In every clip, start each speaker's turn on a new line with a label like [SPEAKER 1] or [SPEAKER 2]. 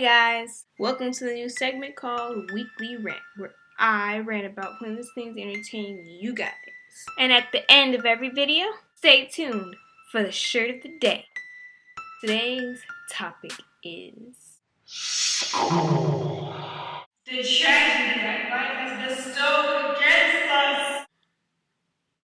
[SPEAKER 1] guys, welcome to the new segment called Weekly Rant, where I rant about pointless things to entertain you guys. And at the end of every video, stay tuned for the shirt of the day. Today's topic is the tragedy that life has bestowed against us.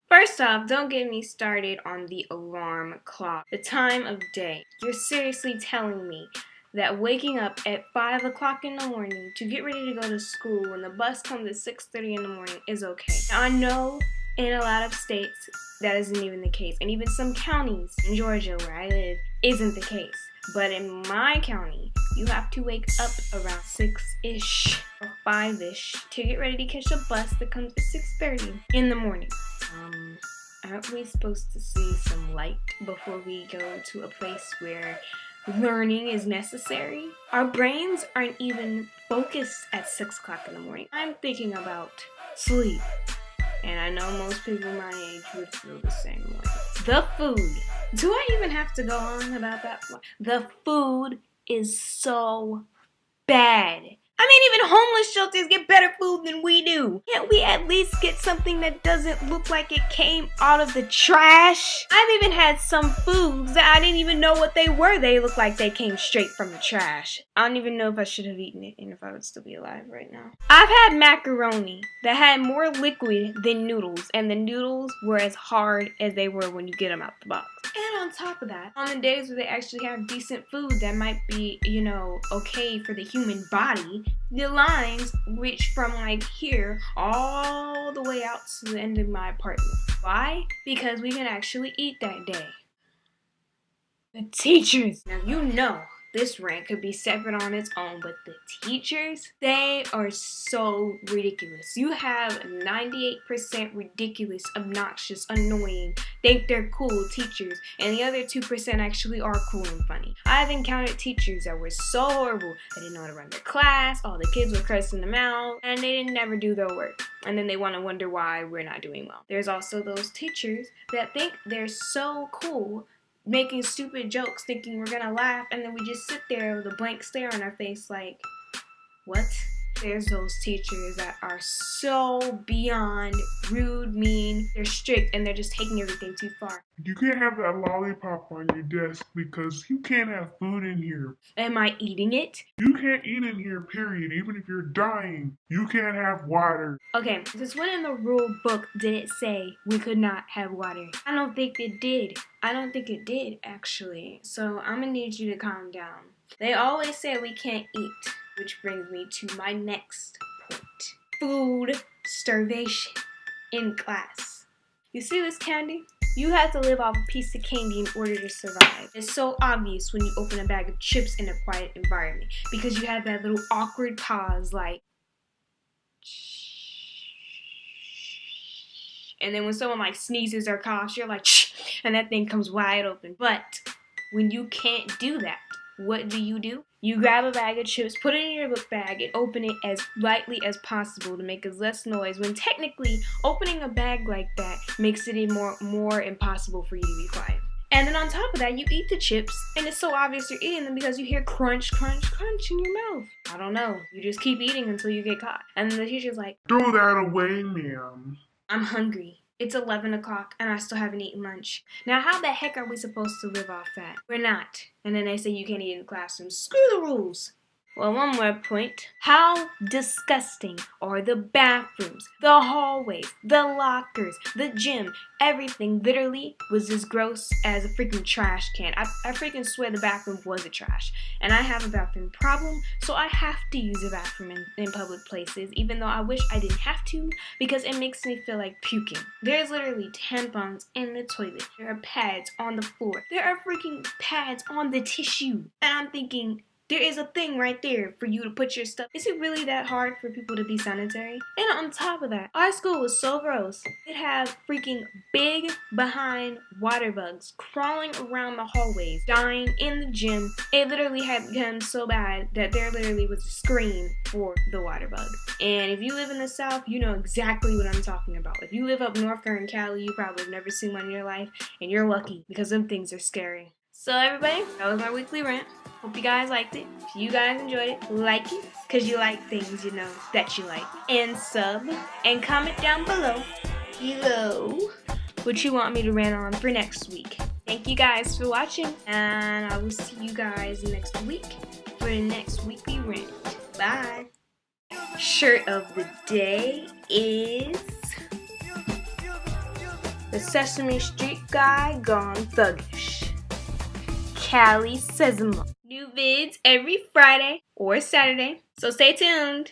[SPEAKER 1] First off, don't get me started on the alarm clock, the time of day. You're seriously telling me that waking up at 5 o'clock in the morning to get ready to go to school when the bus comes at 6:30 in the morning is okay. Now, I know in a lot of states that isn't even the case, and even some counties in Georgia where I live isn't the case. But in my county, you have to wake up around 6-ish or 5-ish to get ready to catch a bus that comes at 6:30 in the morning. Aren't we supposed to see some light before we go to a place where learning is necessary? Our brains aren't even focused at 6 o'clock in the morning. I'm thinking about sleep. And I know most people my age would feel the same way. The food. Do I even have to go on about that? The food is so bad. I mean, even homeless shelters get better food than we do. Can't we at least get something that doesn't look like it came out of the trash? I've even had some foods that I didn't even know what they were. They look like they came straight from the trash. I don't even know if I should have eaten it and if I would still be alive right now. I've had macaroni that had more liquid than noodles, and the noodles were as hard as they were when you get them out the box. And on top of that, on the days where they actually have decent food that might be, okay for the human body, the lines reach from like here all the way out to the end of my apartment. Why? Because we can actually eat that day. The teachers. Now you know this rant could be separate on its own, but the teachers, they are so ridiculous. You have 98% ridiculous, obnoxious, annoying, think they're cool teachers, and the other 2% actually are cool and funny. I've encountered teachers that were so horrible, they didn't know how to run their class, all the kids were cursing them out, and they didn't never do their work. And then they want to wonder why we're not doing well. There's also those teachers that think they're so cool, making stupid jokes thinking we're gonna laugh, and then we just sit there with a blank stare on our face like, what? There's those teachers that are so beyond rude, mean, they're strict, and they're just taking everything too far.
[SPEAKER 2] You can't have that lollipop on your desk because you can't have food in here.
[SPEAKER 1] Am I eating it?
[SPEAKER 2] You can't eat in here, period, even if you're dying. You can't have water.
[SPEAKER 1] Okay, since when in the rule book did it say we could not have water? I don't think it did. I don't think it did, actually. So I'm gonna need you to calm down. They always say we can't eat, which brings me to my next point. Food starvation in class. You see this candy? You have to live off a piece of candy in order to survive. It's so obvious when you open a bag of chips in a quiet environment because you have that little awkward pause like, and then when someone like sneezes or coughs, you're like, shh, and that thing comes wide open. But when you can't do that, what do? You grab a bag of chips, put it in your book bag, and open it as lightly as possible to make as less noise, when technically opening a bag like that makes it more impossible for you to be quiet. And then on top of that, you eat the chips, and it's so obvious you're eating them because you hear crunch, crunch, crunch in your mouth. I don't know. You just keep eating until you get caught. And then the teacher's like,
[SPEAKER 2] throw that away, ma'am.
[SPEAKER 1] I'm hungry. It's 11 o'clock and I still haven't eaten lunch. Now how the heck are we supposed to live off that? We're not. And then they say you can't eat in the classroom. Screw the rules. Well, one more point. How disgusting are the bathrooms, the hallways, the lockers, the gym? Everything literally was as gross as a freaking trash can. I freaking swear the bathroom was a trash. And I have a bathroom problem, so I have to use a bathroom in public places, even though I wish I didn't have to, because it makes me feel like puking. There's literally tampons in the toilet. There are pads on the floor. There are freaking pads on the tissue. And I'm thinking, there is a thing right there for you to put your stuff. Is it really that hard for people to be sanitary? And on top of that, our school was so gross. It had freaking big behind water bugs crawling around the hallways, dying in the gym. It literally had become so bad that there literally was a scream for the water bug. And if you live in the South, you know exactly what I'm talking about. If you live up north or in Cali, you probably have never seen one in your life, and you're lucky because them things are scary. So everybody, that was my weekly rant. Hope you guys liked it. If you guys enjoyed it, like it, because you like things you know that you like. And sub, and comment down below what you want me to rant on for next week. Thank you guys for watching, and I will see you guys next week for the next weekly rant. Bye. Shirt of the day is the Sesame Street guy gone thuggish. Callie Sesamo. New vids every Friday or Saturday, so stay tuned.